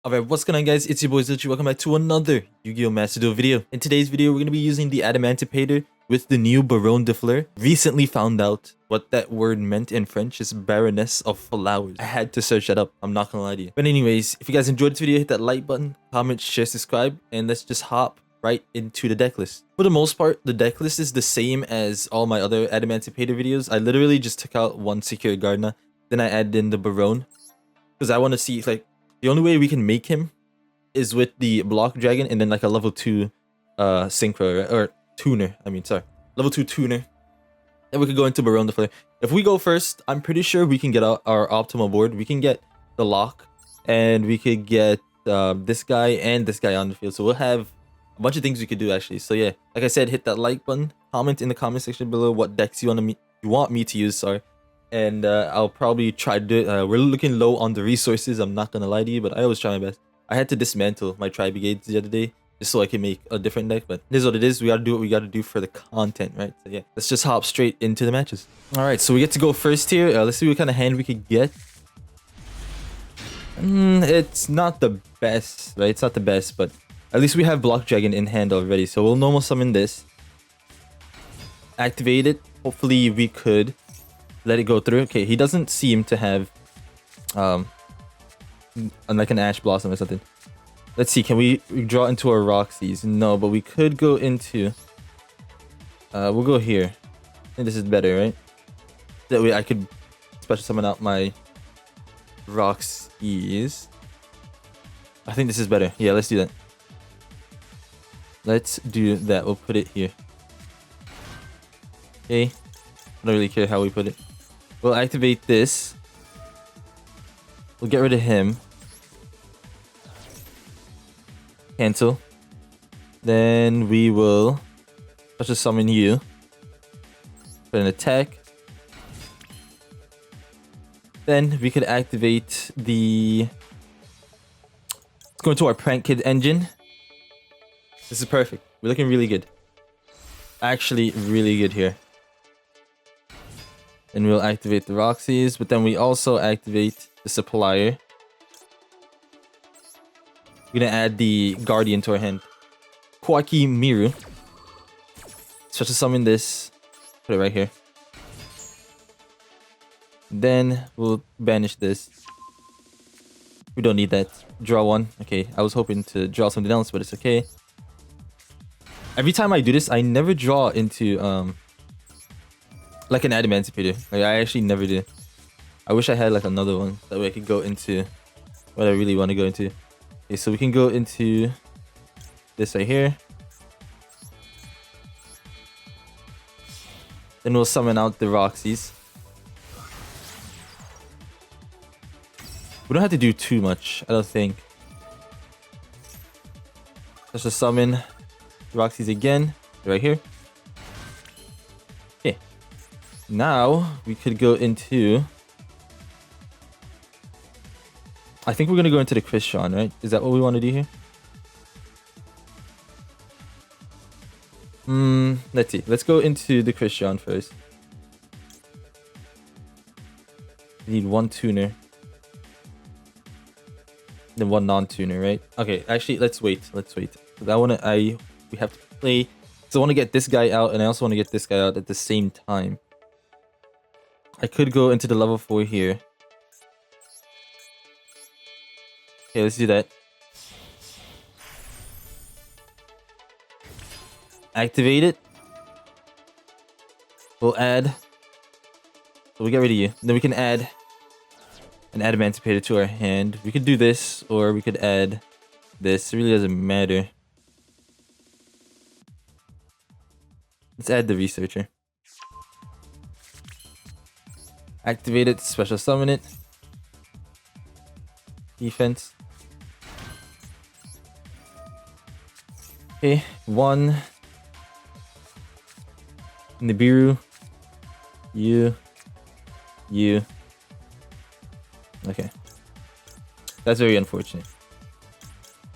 Alright, what's going on guys? It's your boy Zuchi. Welcome back to another Yu-Gi-Oh! Master Duel video. In today's video, we're going to be using the Adamancipator with the new Baronne De Fleur. Recently found out what that word meant in French is Baroness of Flowers. I had to search that up. I'm not gonna lie to you. But anyways, if you guys enjoyed this video, hit that like button, comment, share, subscribe, and let's just hop right into the deck list. For the most part, the deck list is the same as all my other Adamancipator videos. I literally just took out one Secure Gardener, then I added in the Baronne. Because I want to see, like, the only way we can make him is with the block dragon and then like a level 2 synchro, right? Or tuner, level 2 tuner. Then we could go into Baronne De Fleur. If we go first, I'm pretty sure we can get our optimal board. We can get the lock and we could get this guy and this guy on the field. So we'll have a bunch of things we could do actually. So yeah, like I said, hit that like button, comment in the comment section below what decks you want me to use, sorry. And I'll probably try to do it. We're looking low on the resources, I'm not gonna lie to you, but I always try my best. I had to dismantle my Tri-Brigades the other day just so I can make a different deck, but this is what it is. We gotta do what we gotta do for the content, right? So yeah, let's just hop straight into the matches. Alright, so we get to go first here. Let's see what kind of hand we could get. It's not the best, right? It's not the best, but at least we have Block Dragon in hand already. So we'll normal summon this. Activate it. Hopefully we could let it go through. Okay, he doesn't seem to have like an Ash Blossom or something. Let's see, can we draw into our Rocksies? No, but we could go into we'll go here. I think this is better, right? That way I could special summon out my Rocksies. I think this is better. Yeah, let's do that. Let's do that. We'll put it here. Okay. I don't really care how we put it. We'll activate this. We'll get rid of him. Cancel. Then we will special summon you. Put an attack. Then we could activate the... Let's go into our Prank Kid engine. This is perfect. We're looking really good. Actually, really good here. And we'll activate the Rocksies, but then we also activate the Supplier. We're gonna add the Guardian to our hand. Koa'ki Meiru. Special summon this. Put it right here. Then we'll banish this. We don't need that. Draw one. Okay, I was hoping to draw something else, but it's okay. Every time I do this, I never draw into like an Adamancipator. Like, I actually never do. I wish I had like another one that way I could go into what I really want to go into. Okay, so we can go into this right here. Then we'll summon out the Rocksies. We don't have to do too much, I don't think. Let's just summon Rocksies again, right here. Okay. Now we could go into... I think we're gonna go into the Crystron, right? Is that what we want to do here? Let's see. Let's go into the Crystron first. We need one tuner. Then one non-tuner, right? Okay, actually, let's wait. Let's wait. We have to play. So I want to get this guy out, and I also want to get this guy out at the same time. I could go into the level 4 here. Okay, let's do that. Activate it. We'll add. So we get rid of you. Then we can add an Adamancipator to our hand. We could do this, or we could add this. It really doesn't matter. Let's add the Researcher. Activate it, special summon it. Defense. Okay, one. Nibiru. You. Okay. That's very unfortunate.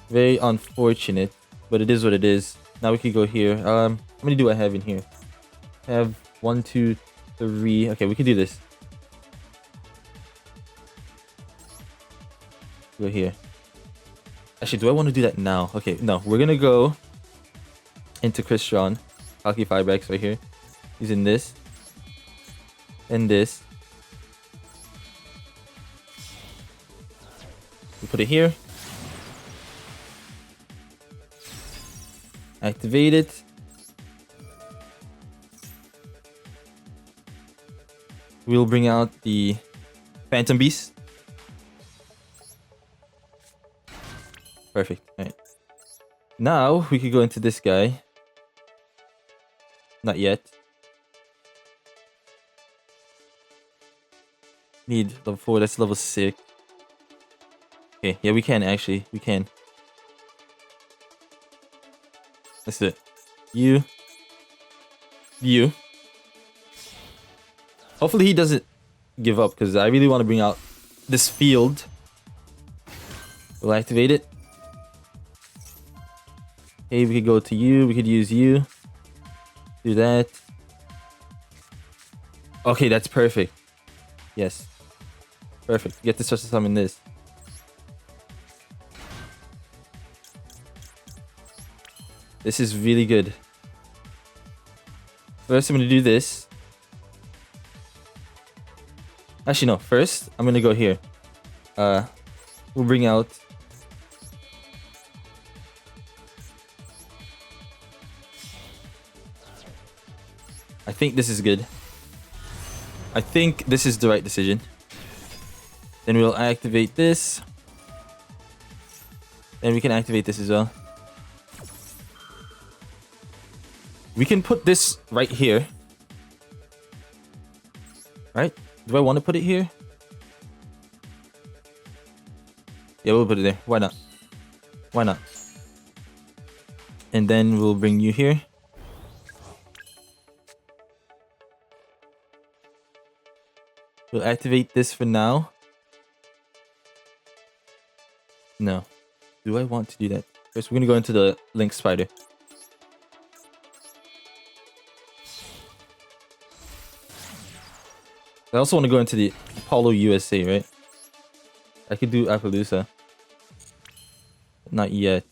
Very unfortunate, but it is what it is. Now we could go here. How many do I have in here? I have 1, 2, 3. Okay, we can do this. Go here. Actually, do I want to do that now? Okay, no. We're gonna go into Crystron Halqifibrax right here. Using this. And this. We put it here. Activate it. We'll bring out the Phantom Beast. Perfect. Alright. Now we could go into this guy. Not yet. Need level 4, that's level 6. Okay, yeah, we can actually. We can. Let's do it. You. Hopefully he doesn't give up, because I really want to bring out this field. We'll activate it. Okay, we could go to you. We could use you. Do that. Okay, that's perfect. Yes. Perfect. Get to special summon this. This is really good. First, I'm going to do this. Actually, no. First, I'm going to go here. We'll bring out... I think this is good. I think this is the right decision. Then we'll activate this. Then we can activate this as well. We can put this right here. Right? Do I want to put it here? Yeah, we'll put it there. Why not? Why not? And then we'll bring you here. We'll activate this for now. No. Do I want to do that? First, we're going to go into the Link Spider. I also want to go into the Apollo USA, right? I could do Apollousa. Not yet.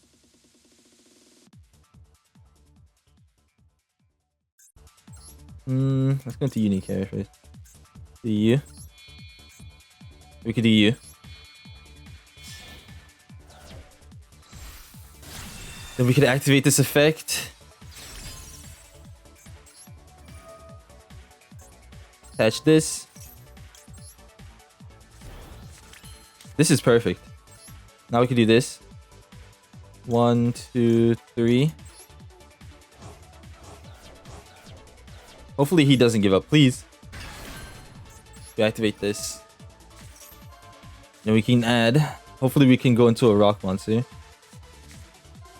Let's go into Unique here first. Do you? We could do you. Then we could activate this effect. Attach this. This is perfect. Now we can do this. 1, 2, 3. Hopefully he doesn't give up, please. We activate this. Then we can add. Hopefully we can go into a rock monster.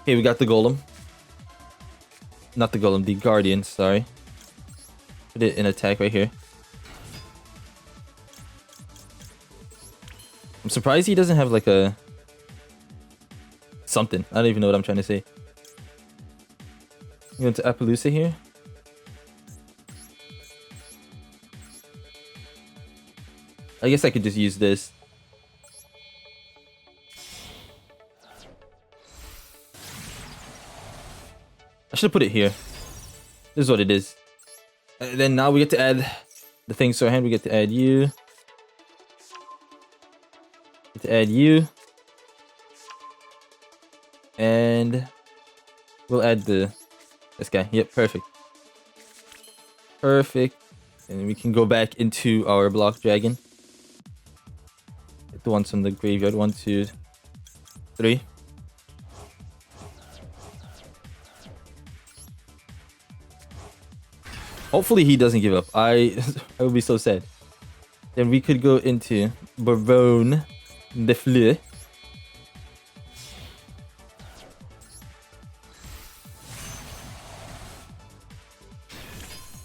Okay, we got the golem. Not the golem, the guardian, sorry. Put it in attack right here. I'm surprised he doesn't have like a... something. I don't even know what I'm trying to say. Go into Apollousa here. I guess I could just use this. I should have put it here. This is what it is. And then now we get to add the things to our hand. We get to add you. Get to add you. And we'll add this guy. Yep, perfect. Perfect. And we can go back into our block dragon. Get the ones from the graveyard. 1, 2, 3. Hopefully he doesn't give up. I would be so sad. Then we could go into Baronne De Fleur.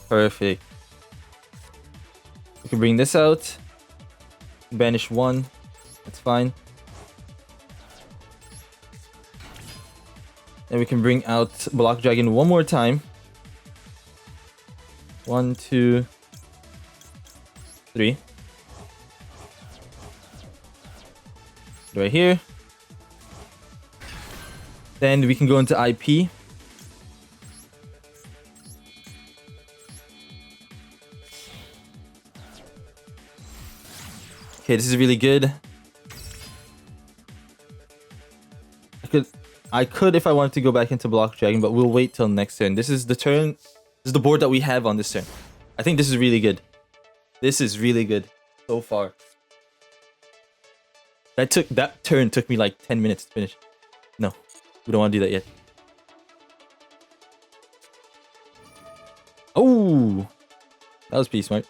Perfect. We can bring this out. Banish 1. That's fine. Then we can bring out Block Dragon one more time. 1, 2, 3. Right here. Then we can go into IP. Okay, this is really good. I could if I wanted to go back into Block Dragon, but we'll wait till next turn. This is the turn. This is the board that we have on this turn. I think this is really good. This is really good so far. That turn took me like 10 minutes to finish. No, we don't want to do that yet. Oh, that was pretty smart.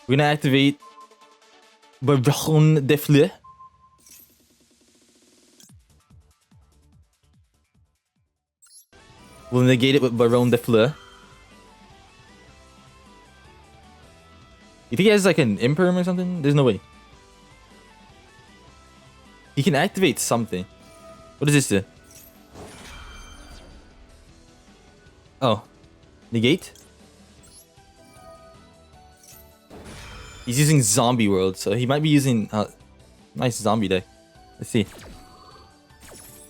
We're gonna activate Baronne De Fleur. We'll negate it with Baronne De Fleur. You think he has like an Imperm or something? There's no way. He can activate something. What does this do? Oh. Negate? He's using Zombie World, so he might be using... nice zombie deck. Let's see.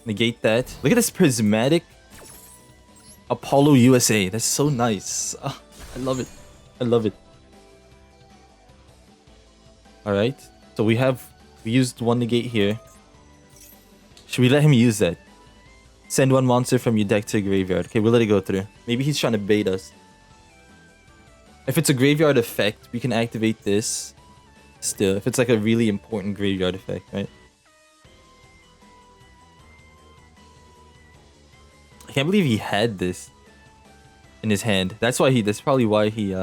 Negate that. Look at this prismatic Apollo USA. That's so nice. Oh, I love it. I love it. Alright. So we used one negate here. Should we let him use that? Send one monster from your deck to a graveyard. Okay, we'll let it go through. Maybe he's trying to bait us. If it's a graveyard effect, we can activate this still. If it's like a really important graveyard effect, right? I can't believe he had this in his hand. That's probably why he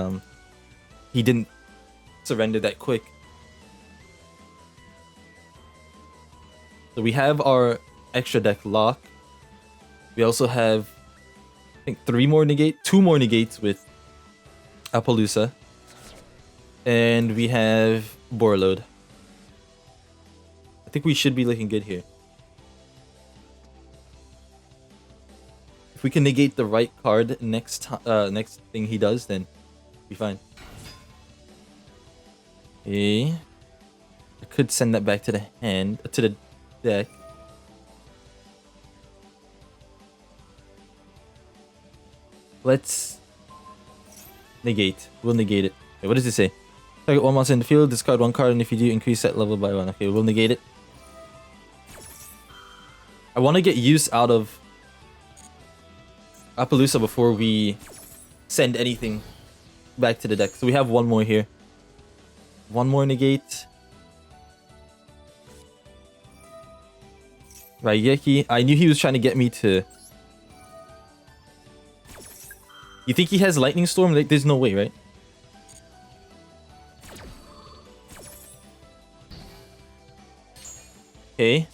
didn't surrender that quick. So we have our extra deck lock. We also have, I think, 2 more negates with Apollousa. And we have Borreload. I think we should be looking good here. If we can negate the right card next thing he does, then we'll be fine. Okay. I could send that back to the hand, to the deck. Let's negate. We'll negate it. Okay, what does it say? Target one monster in the field, discard one card, and if you do, increase that level by 1. Okay, we'll negate it. I want to get use out of Apollousa before we send anything back to the deck. So we have one more here. One more negate. Raigeki. I knew he was trying to get me to... You think he has Lightning Storm? Like, there's no way, right? Okay.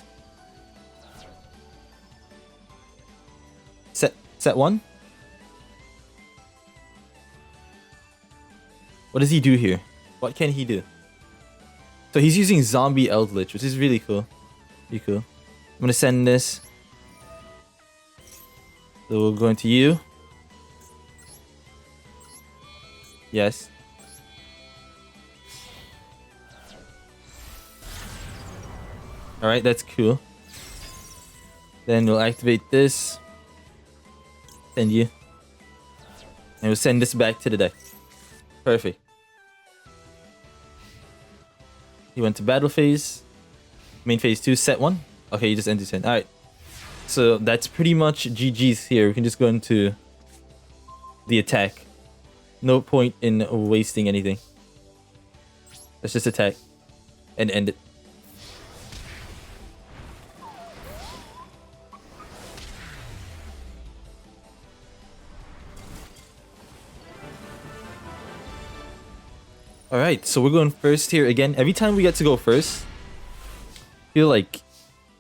Set 1? What does he do here? What can he do? So he's using Zombie Eldritch, which is really cool. Pretty cool. I'm gonna send this. So we'll go into you. Yes. Alright, that's cool. Then we'll activate this. Send you. And we'll send this back to the deck. Perfect. He went to battle phase. Main phase 2, set 1. Okay, you just ended turn. Alright. So that's pretty much GG's here. We can just go into the attack. No point in wasting anything. Let's just attack and end it. Alright, so we're going first here again. Every time we get to go first, I feel like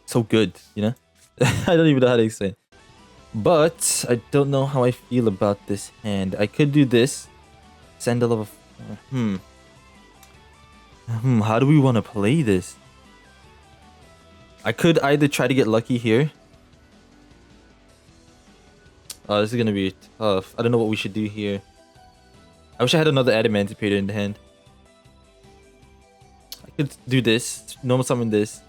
so good, you know? I don't even know how to explain. But I don't know how I feel about this hand. I could do this. Send a level... How do we want to play this? I could either try to get lucky here. Oh, this is going to be tough. I don't know what we should do here. I wish I had another Adamancipator in the hand. I could do this. Normal summon this.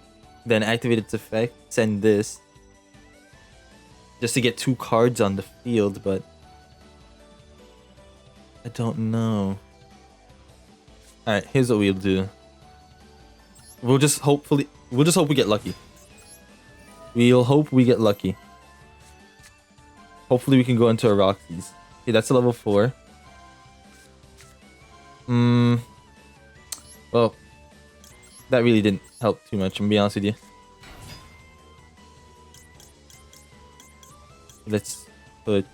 then activate its effect, send this. Just to get 2 cards on the field, but I don't know. Alright, here's what we'll do. We'll just hope we get lucky. We'll hope we get lucky. Hopefully we can go into a Rocksies. Okay, that's a level 4. Well, that really didn't help too much, I'm gonna be honest with you. Let's put...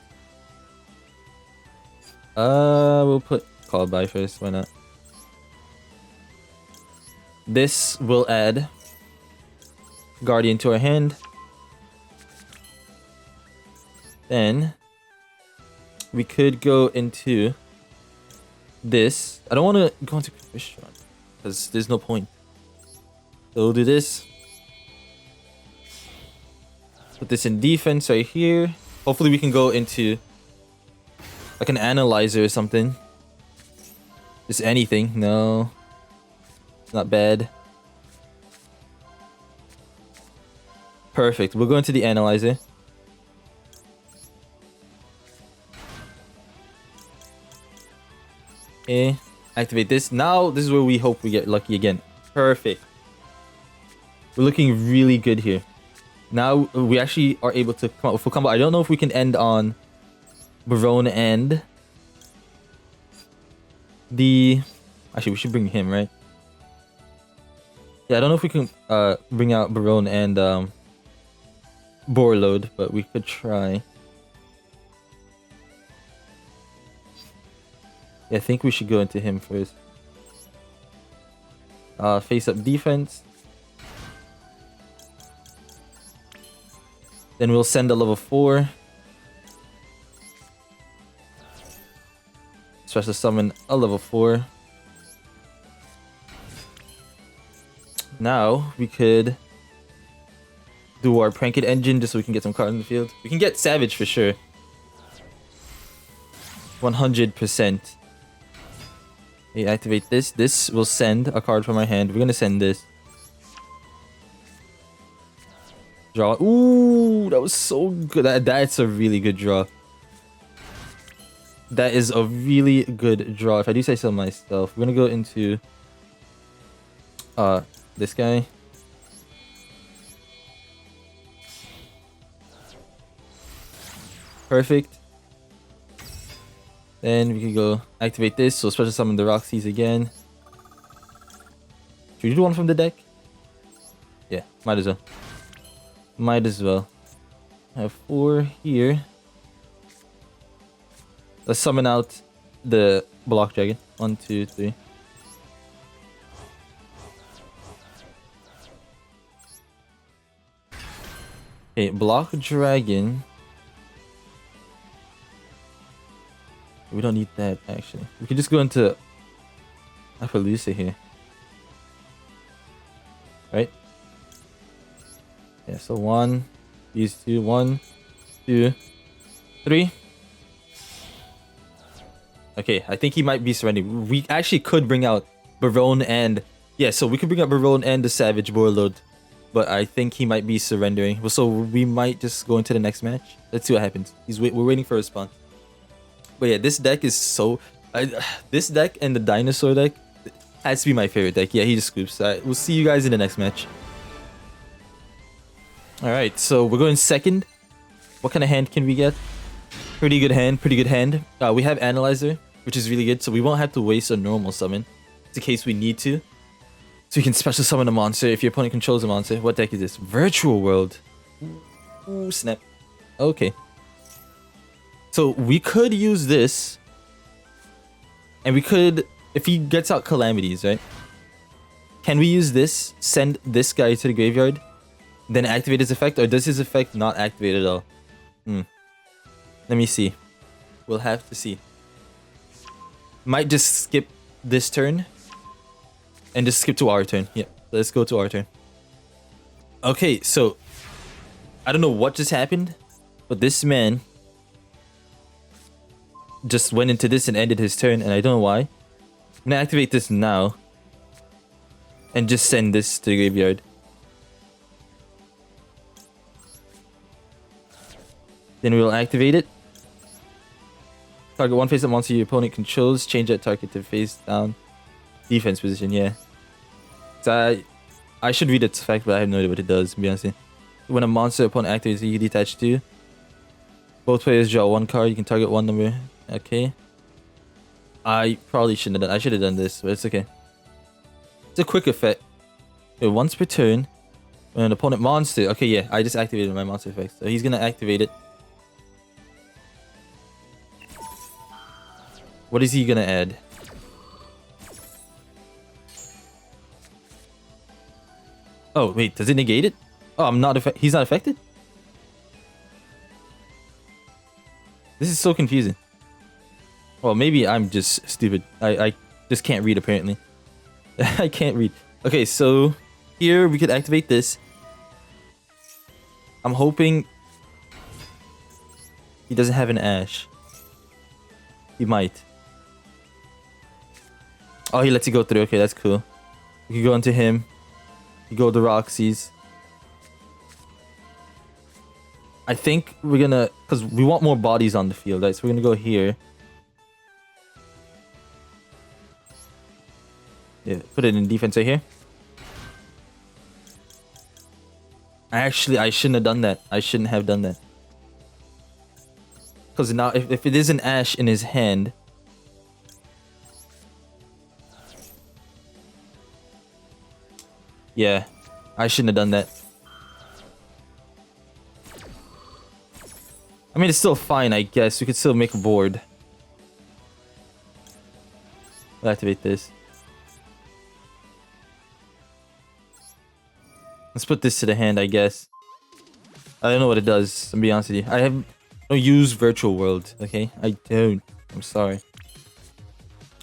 we'll put Call By first, why not? This will add Guardian to our hand. Then we could go into this. I don't want to go into Crystron because there's no point. So we'll do this. Put this in defense right here. Hopefully we can go into like an analyzer or something. Just anything. No. It's not bad. Perfect. We'll go into the analyzer. Okay. Activate this. Now this is where we hope we get lucky again. Perfect. We're looking really good here. Now we actually are able to come out with full combo. I don't know if we can end on Baronne and the... Actually, we should bring him, right? Yeah, I don't know if we can bring out Baronne and Borreload, but we could try. Yeah, I think we should go into him first. Face up defense. Then we'll send a level 4. Special summon a level 4. Now we could do our Prank It engine just so we can get some cards in the field. We can get Savage for sure. 100%. We activate this. This will send a card from our hand. We're gonna send this. Draw. Ooh, that was so good. That's a really good draw. That is a really good draw. If I do say so myself, we're gonna go into this guy. Perfect. Then we can go activate this. So special summon the Rocksies again. Should we do one from the deck? Yeah, might as well. Might as well. I have 4 here. Let's summon out the Block Dragon. 1, 2, 3. Okay, Block Dragon. We don't need that actually. We could just go into Apollousa here. Right? Yeah, so 1, these 2, 1, 2, 3. Okay, I think he might be surrendering. We actually could bring out Baronne and... Yeah, so we could bring out Baronne and the Savage Borreload. But I think he might be surrendering. So we might just go into the next match. Let's see what happens. We're waiting for a response. But yeah, this deck is so... this deck and the Dinosaur deck has to be my favorite deck. Yeah, he just scoops. We'll see you guys in the next match. Alright, so we're going second. What kind of hand can we get? Pretty good hand, pretty good hand. We have Analyzer, which is really good, so we won't have to waste a normal summon. It's in case we need to. So you can special summon a monster if your opponent controls a monster. What deck is this? Virtual World. Ooh, snap. Okay. So we could use this. And we could... If he gets out Calamities, right? Can we use this? Send this guy to the graveyard? Then activate his effect? Or does his effect not activate at all? Let me see. We'll have to see. Might just skip this turn. And just skip to our turn. Yeah, let's go to our turn. Okay, so... I don't know what just happened. But this man... just went into this and ended his turn. And I don't know why. I'm gonna activate this now. And just send this to the graveyard. Then we will activate it. Target one face-up monster your opponent controls. Change that target to face-down defense position. Yeah. So I should read its effect, but I have no idea what it does, to be honest. When a monster opponent activates, you can detach to. Both players draw one card. You can target one number. Okay. I probably shouldn't have done. I should have done this, but it's okay. It's a quick effect. Okay, once per turn, when an opponent monster. Okay, yeah, I just activated my monster effect, so he's gonna activate it. What is he gonna add? Oh wait, does it negate it? Oh, I'm not he's not affected? This is so confusing. Well, maybe I'm just stupid. I just can't read apparently. I can't read. Okay, so here we could activate this. I'm hoping he doesn't have an Ash. He might. Oh, he lets you go through. Okay, that's cool. We can go into him. You go to Rocksies. I think we're gonna, because we want more bodies on the field, right? So we're gonna go here. Yeah, put it in defense right here. I shouldn't have done that. I shouldn't have done that. Because now, if it is an Ash in his hand, yeah, I shouldn't have done that. I mean, it's still fine, I guess. We could still make a board. We'll activate this. Let's put this to the hand, I guess. I don't know what it does, to be honest with you. I don't use Virtual World, okay? I don't. I'm sorry.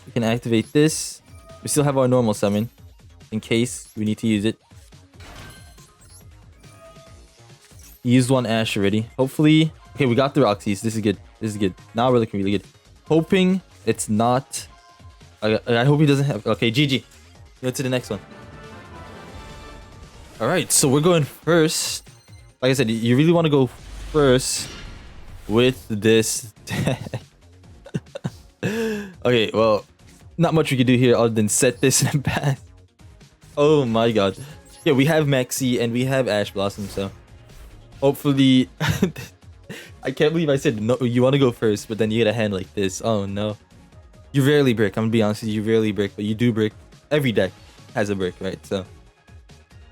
We can activate this. We still have our normal summon, in case we need to use it. Used one Ash already. Hopefully... Okay, we got the Rocksies. This is good. This is good. Now we're looking really good. Hoping it's not... I hope he doesn't have... Okay, GG. Go to the next one. Alright, so we're going first. Like I said, you really want to go first with this deck. Okay, well, not much we can do here other than set this in the back. Oh my god. Yeah, we have Maxx C and we have Ash Blossom, so hopefully... I can't believe I said no. You want to go first, but then you get a hand like this. Oh no. You rarely brick. I'm gonna be honest with you. You rarely brick, but you do brick. Every deck has a brick, right? So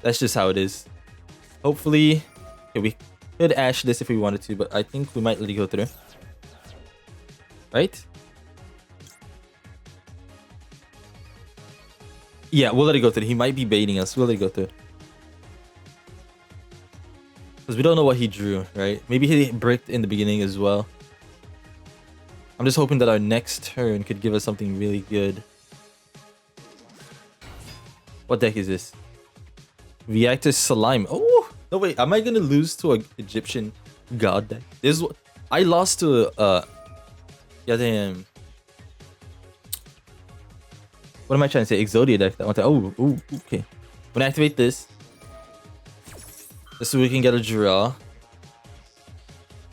that's just how it is. Hopefully, okay, we could Ash this if we wanted to, but I think we might let it go through. Right? Yeah, we'll let it go through. He might be baiting us. We'll let it go through. Because we don't know what he drew, right? Maybe he bricked in the beginning as well. I'm just hoping that our next turn could give us something really good. What deck is this? Reactor Slime. Oh! No, wait. Am I going to lose to an Egyptian god deck? I lost to yeah, damn. What am I trying to say? Exodia deck that one time. Oh, okay. When I activate this, just so we can get a draw.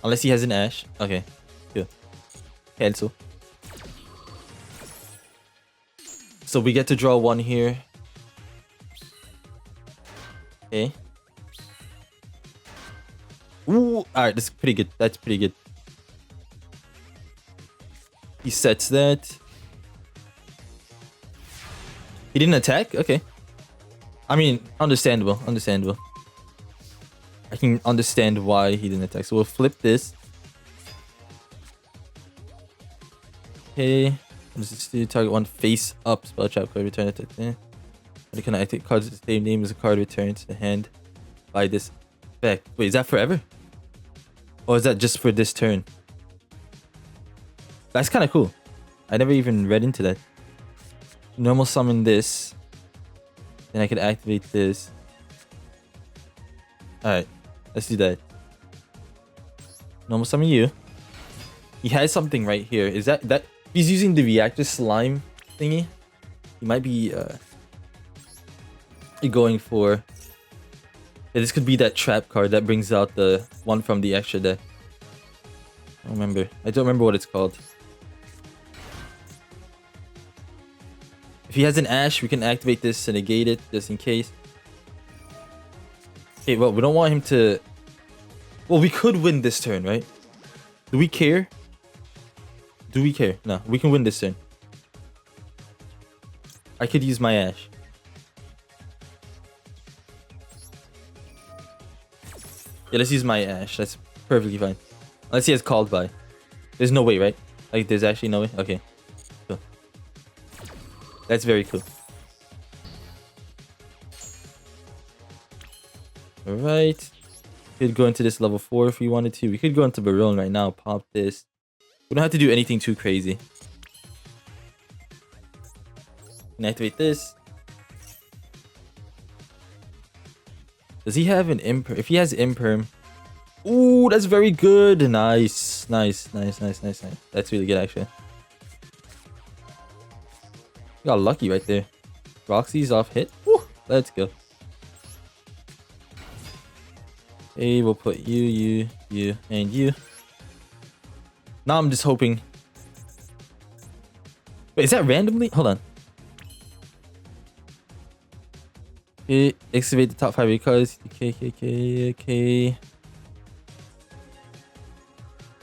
Unless he has an Ash. Okay. Good. Cancel. So we get to draw one here. Okay. Ooh. Alright, this is pretty good. That's pretty good. He sets that. He didn't attack? Okay. I mean, understandable. Understandable. I can understand why he didn't attack. So we'll flip this. Okay. What does this do? Target one face up spell trap card. Return it. How can I activate cards with the same name as a card returned to the hand by this effect? Wait, is that forever? Or is that just for this turn? That's kind of cool. I never even read into that. Normal summon this. Then I could activate this. Alright. Let's do that. Normal summon you. He has something right here. Is that... He's using the reactor slime thingy. He might be going for... Yeah, this could be that trap card that brings out the one from the extra deck. I don't remember. I don't remember what it's called. If he has an Ash, we can activate this to negate it, just in case. Okay, well, we don't want him to... Well, we could win this turn, right? Do we care? Do we care? No, we can win this turn. I could use my Ash. Yeah, let's use my Ash. That's perfectly fine. Unless he has called by. There's no way, right? Like, there's actually no way? Okay. Cool. That's very cool. Alright. Could go into this level 4 if we wanted to. We could go into Baronne right now. Pop this. We don't have to do anything too crazy. Can activate this. Does he have an imperm? If he has imperm. Ooh, that's very good. Nice. Nice. That's really good, actually. You got lucky right there. Rocksies off hit. Woo, let's go. Hey, we'll put you, and you. Now I'm just hoping. Wait, is that randomly? Hold on. Okay, excavate the top 5 cards. Okay.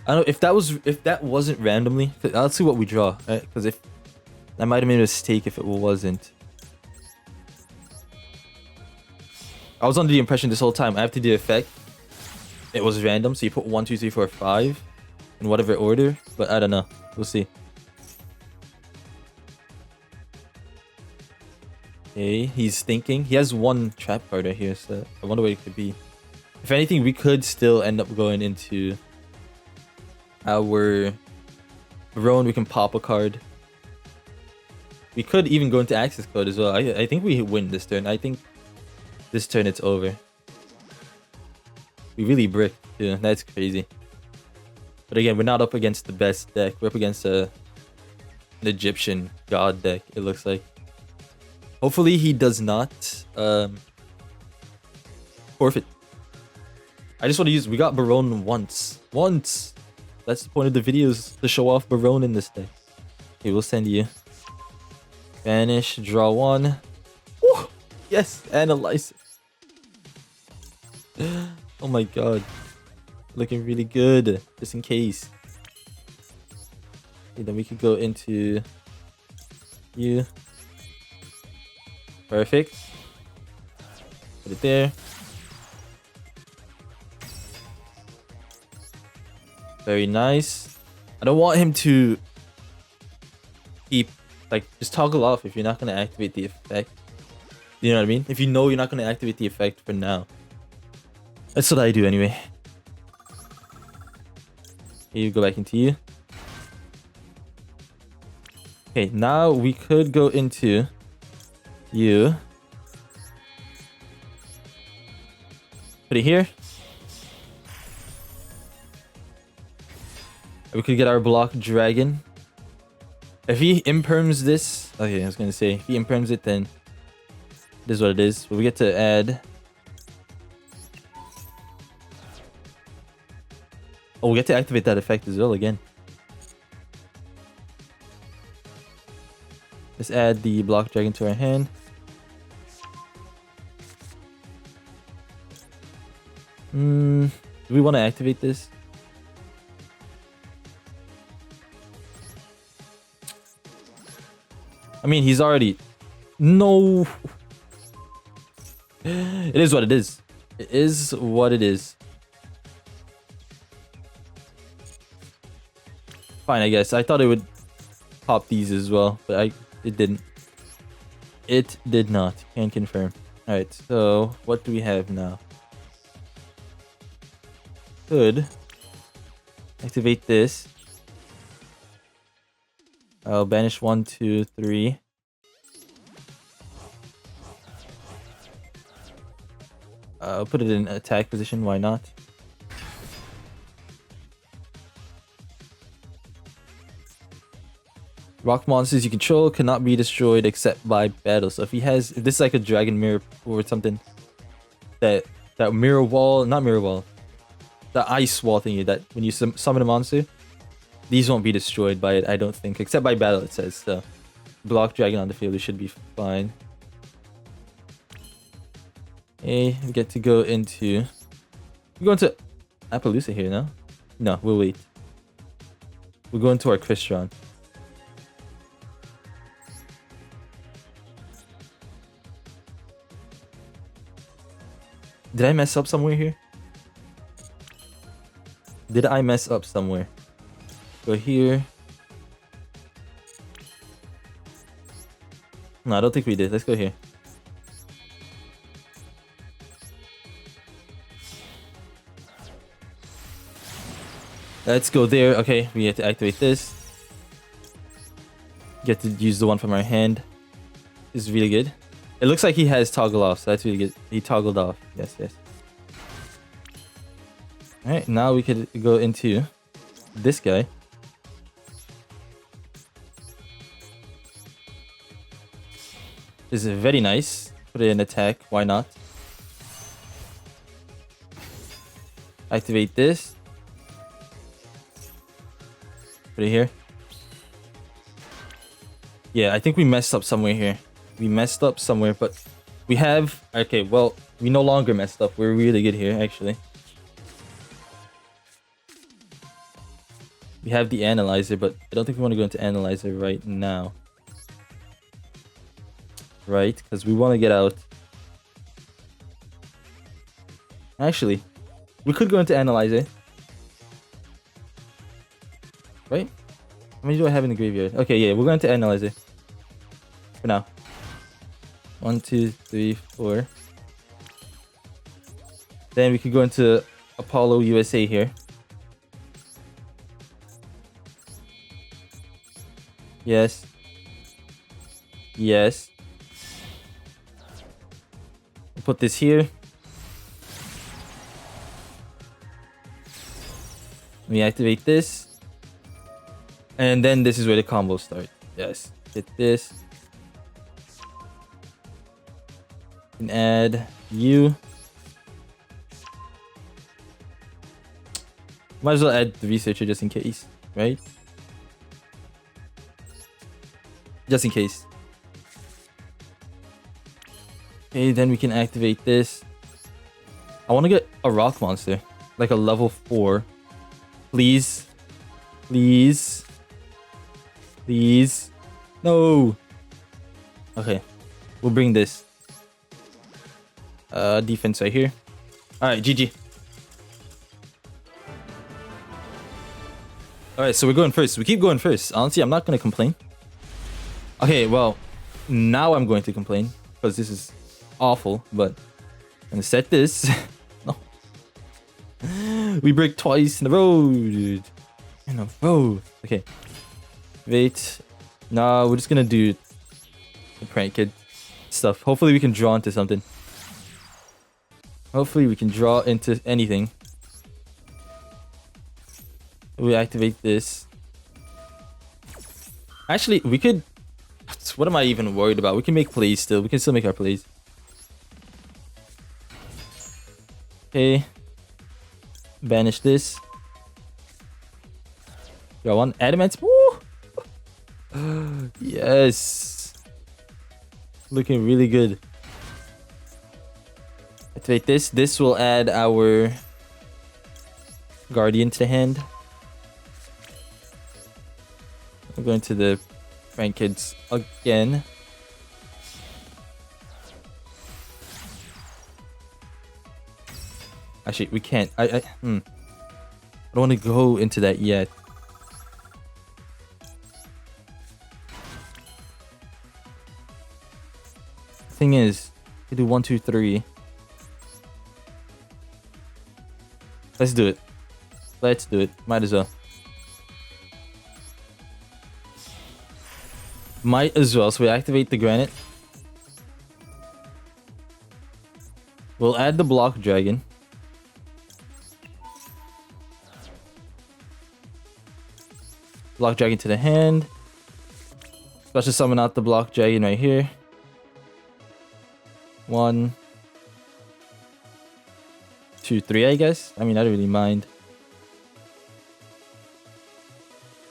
I don't know if that wasn't randomly. Let's see what we draw, right? Because if I might have made a mistake if it wasn't. I was under the impression this whole time after the effect it was random, so you put 1, 2, 3, 4, 5 in whatever order, but I don't know. We'll see. Okay, he's thinking. He has one trap card right here, so I wonder what it could be. If anything, we could still end up going into our Baronne. We can pop a card. We could even go into Accesscode as well. I think we win this turn. I think this turn it's over. We really bricked too. That's crazy. But again, we're not up against the best deck. We're up against an Egyptian god deck, it looks like. Hopefully he does not forfeit. I just want to use... We got Baronne once. Once! That's the point of the videos, to show off Baronne in this deck. Okay, we'll send you. Banish, draw 1. Woo! Yes! Analyzer. Oh my god. Looking really good. Just in case. Okay, then we could go into you. Perfect. Put it there. Very nice. I don't want him to keep, like, just toggle off if you're not going to activate the effect. You know what I mean? If you know you're not going to activate the effect for now. That's what I do anyway. Here you go back into you. Okay, now we could go into you. Put it here. We could get our block dragon. If he imperms this... Okay, I was going to say, if he imperms it, then this is what it is. But we get to add... Oh, we get to activate that effect as well again. Let's add the block dragon to our hand. Do we want to activate this? I mean, he's already... No! It is what it is. It is what it is. Fine, I guess. I thought it would pop these as well, but it didn't. It did not. Can confirm. Alright, so what do we have now? Could activate this. I'll banish 1, 2, 3. I'll put it in attack position. Why not? Rock monsters you control cannot be destroyed except by battle. So if this is like a dragon mirror or something, that mirror wall, not mirror wall, the ice wall thingy that when you summon a monster, these won't be destroyed by it, I don't think. Except by battle, it says. So, block dragon on the field, it should be fine. Okay, we get to go into... We're going to Apollousa here, no? No, we'll wait. We'll go into our Crystron. Did I mess up somewhere here? Did I mess up somewhere? Go here. No, I don't think we did. Let's go here. Let's go there. Okay, we have to activate this. Get to use the one from our hand. This is really good. It looks like he has toggle off, so that's really good. He toggled off. Yes, yes. Alright, now we could go into this guy. This is very nice. Put it in attack. Why not? Activate this. Put it here. Yeah, I think we messed up somewhere here. We messed up somewhere, but we have... Okay, well, we no longer messed up. We're really good here, actually. We have the Analyzer, but I don't think we want to go into Analyzer right now. Right? Because we want to get out... Actually, we could go into Analyzer. Right? How many do I have in the graveyard? Okay, yeah, we're going to Analyzer. For now. 1, 2, 3, 4. Then we could go into Apollo USA here. Yes. Yes. We'll put this here. We activate this. And then this is where the combos start. Yes. Hit this. And add you. Might as well add the Researcher just in case, right? Just in case. Okay, then we can activate this. I want to get a rock monster. Like a level 4. Please. Please. Please. No. Okay. We'll bring this. Defense right here. Alright, GG. Alright, so we're going first. We keep going first. Honestly, I'm not going to complain. Okay, well, now I'm going to complain. Because this is awful, but I'm going to set this. No. We break twice in a row, dude. In a row. Okay. Wait. Nah, we're just going to do the prank kid stuff. Hopefully we can draw into something. Hopefully we can draw into anything. We activate this. Actually, we could... What am I even worried about? We can make plays still. We can still make our plays. Okay. Banish this. Got one. Adamant. Woo! Yes. Looking really good. Activate this. This will add our Guardian to the hand. We're going to the Prank Kids again. Actually, we can't. I don't want to go into that yet. Thing is, we do 1, 2, 3. Let's do it. Let's do it. Might as well. Might as well. So we activate the granite. We'll add the block dragon. Block dragon to the hand. Special summon out the block dragon right here. 1, 2, to 3, I guess. I mean, I don't really mind.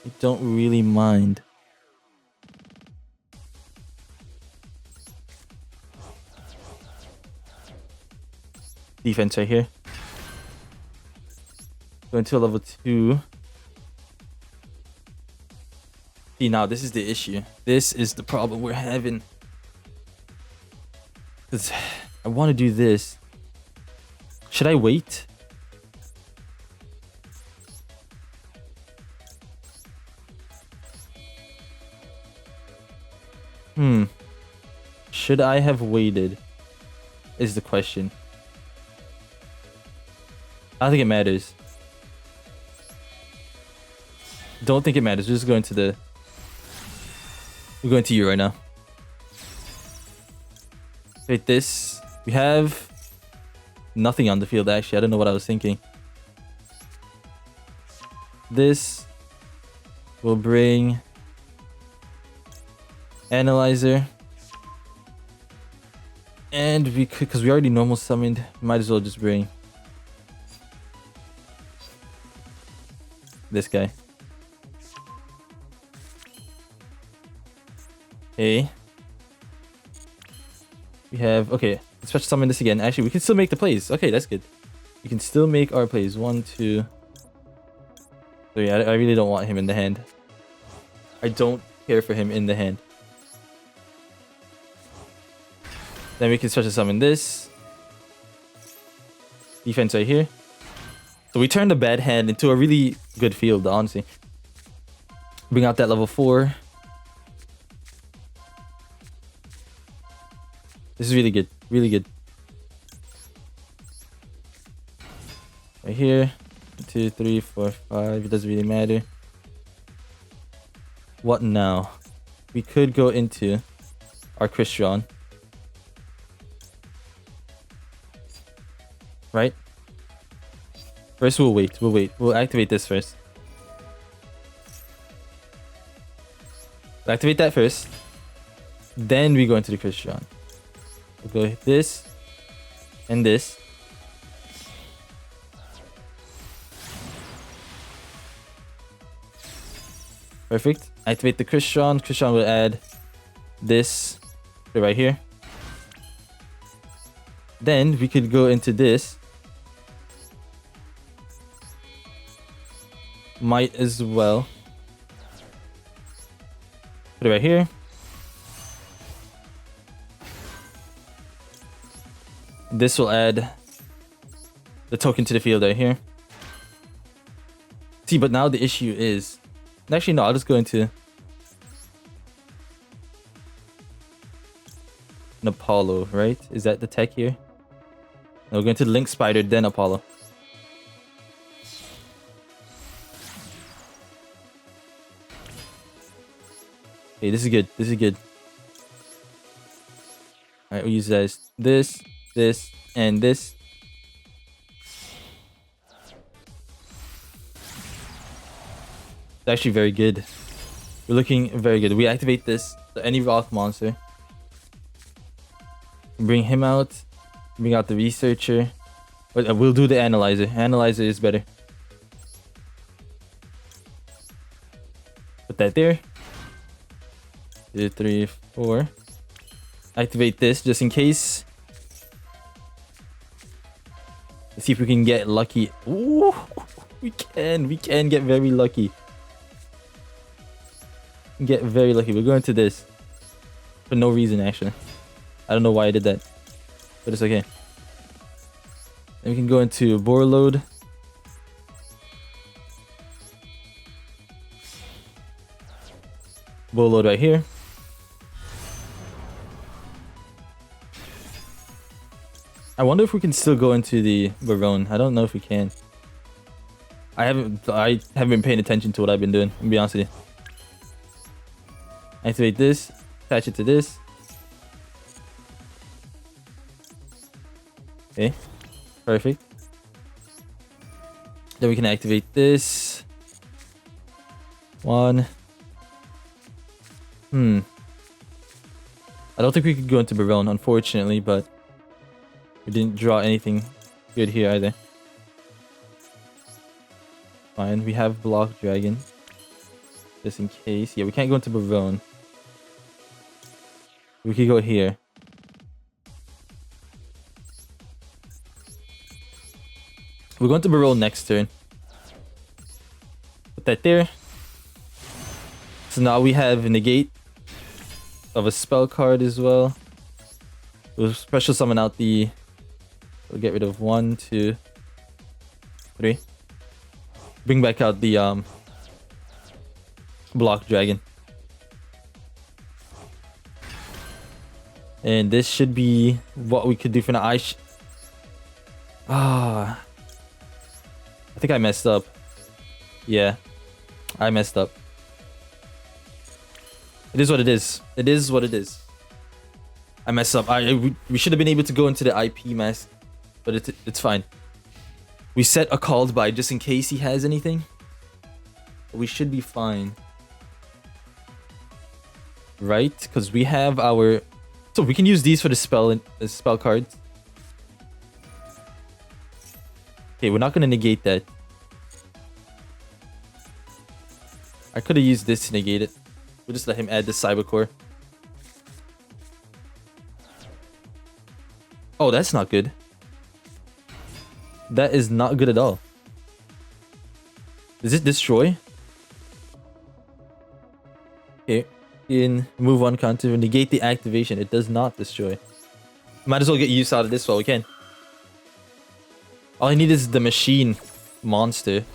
I don't really mind. Defense right here. Go into a level 2. See, now this is the issue. This is the problem we're having. Because I want to do this. Should I wait? Should I have waited? Is the question. I don't think it matters. Don't think it matters. We're just going to the... We're going to you right now. Wait, this... We have... nothing on the field, actually. I don't know what I was thinking. This... will bring... Analyzer. And we could... because we already normal summoned. Might as well just bring... this guy. Okay. We have... okay. Let's special summon this again. Actually, we can still make the plays. Okay, that's good. We can still make our plays. 1, 2, 3. I really don't want him in the hand. I don't care for him in the hand. Then we can special summon this. Defense right here. So we turned a bad hand into a really good field, honestly. Bring out that level 4. This is really good. Really good. Right here. 1, 2, 3, 4, 5. It doesn't really matter. What now? We could go into our Crystron. Right? First, we'll wait. We'll wait. We'll activate this first. We'll activate that first. Then we go into the Crystron. We'll go this and this. Perfect. Activate the Crystron. Crystron will add this right here. Then we could go into this. Might as well put it right here. This will add the token to the field right here. See, but now the issue is... actually, no, I'll just go into an Apollo, right? Is that the tech here? No, we're going to Link Spider, then Apollo. Okay, this is good. This is good. Alright, we'll use this, this, and this. It's actually very good. We're looking very good. We activate this, so any rock monster. Bring him out. Bring out the Researcher. But we'll do the Analyzer. Analyzer is better. Put that there. 2, 3, 4. Activate this just in case. Let's see if we can get lucky. Ooh, we can get very lucky. Get very lucky. We're going to this for no reason, actually. I don't know why I did that, but it's okay. Then we can go into Borreload. Borreload right here. I wonder if we can still go into the Baronne. I don't know if we can. I haven't been paying attention to what I've been doing, to be honest with you. Activate this, attach it to this. Okay, perfect. Then we can activate this. 1. I don't think we could go into Baronne, unfortunately, but we didn't draw anything good here either. fine. We have block dragon. Just in case. Yeah, we can't go into Baronne. We could go here. We're going to Baronne next turn. Put that there. So now we have a negate of a spell card as well. We'll special summon out the... We'll get rid of 1, 2, 3. Bring back out the block dragon. And this should be what we could do for now. I think I messed up. Yeah, I messed up. It is what it is. It is what it is. I messed up. We should have been able to go into the IP mask, but it's fine. We set a called by just in case he has anything. But we should be fine. Right? Because we have our... So we can use these for the spell cards. Okay, we're not going to negate that. I could have used this to negate it. We'll just let him add the cyber core. Oh, that's not good. That is not good at all. Does it destroy? Okay. In move one counter, negate the activation. It does not destroy. Might as well get use out of this while we can. All I need is the machine monster.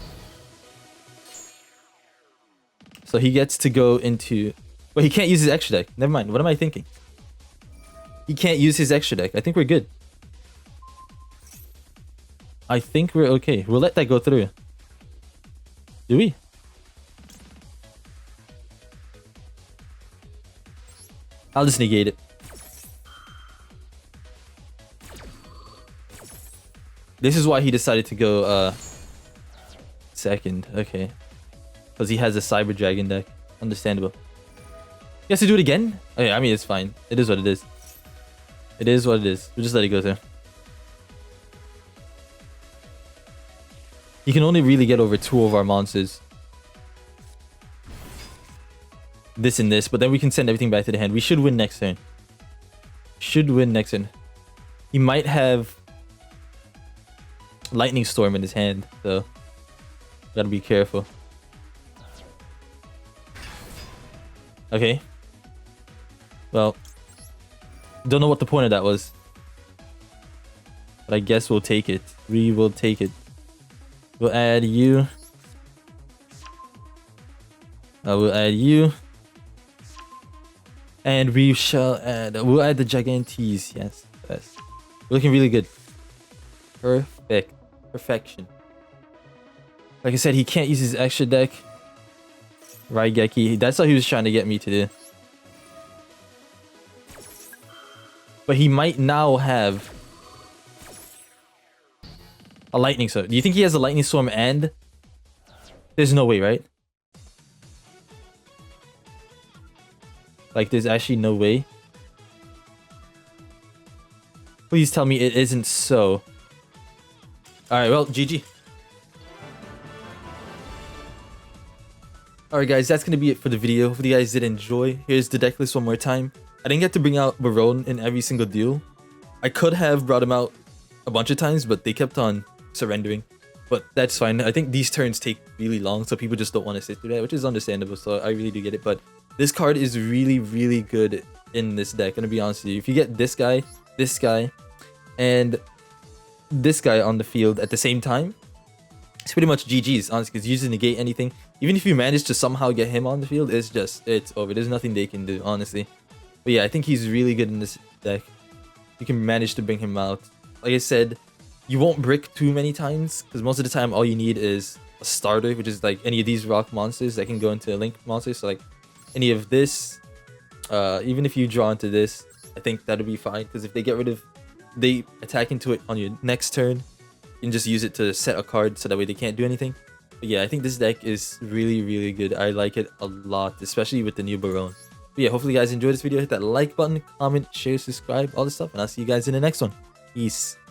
So he gets to go into... Well, he can't use his extra deck. Never mind. What am I thinking? He can't use his extra deck. I think we're good. I think we're okay. We'll let that go through. Do we? I'll just negate it. This is why he decided to go second. Okay. Because he has a Cyber Dragon deck. Understandable. He has to do it again? Oh, yeah, I mean, it's fine. It is what it is. It is what it is. We'll just let it go through. He can only really get over 2 of our monsters. This and this, but then we can send everything back to the hand. We should win next turn. Should win next turn. He might have Lightning Storm in his hand, so gotta be careful. Okay. Well, don't know what the point of that was, but I guess we'll take it. We will take it. We'll add you. We'll add you. And we shall add... We'll add the Gigantes. Yes. Yes. We're looking really good. Perfect. Perfection. Like I said, he can't use his extra deck. Raigeki. That's what he was trying to get me to do. But he might now have a Lightning Storm. Do you think he has a Lightning Storm and... There's no way, right? Like, there's actually no way. Please tell me it isn't so. Alright, well, GG. Alright guys, that's going to be it for the video. Hopefully you guys did enjoy. Here's the deck list one more time. I didn't get to bring out Baronne in every single duel. I could have brought him out a bunch of times, but they kept on surrendering. But that's fine. I think these turns take really long, so people just don't want to sit through that, which is understandable, so I really do get it. But this card is really, really good in this deck, I'm gonna be honest with you. If you get this guy, and this guy on the field at the same time, it's pretty much GG's, honestly, because you just negate anything. Even if you manage to somehow get him on the field, it's over. There's nothing they can do, honestly. But yeah, I think he's really good in this deck. You can manage to bring him out. Like I said, you won't brick too many times, because most of the time all you need is a starter, which is like any of these rock monsters that can go into link monsters. So like any of this, even if you draw into this, I think that'll be fine, because if they attack into it on your next turn, you can just use it to set a card so that way they can't do anything. But yeah, I think this deck is really, really good. I like it a lot, especially with the new Baronne. But yeah, hopefully you guys enjoyed this video. Hit that like button, comment, share, subscribe, all this stuff, and I'll see you guys in the next one. Peace.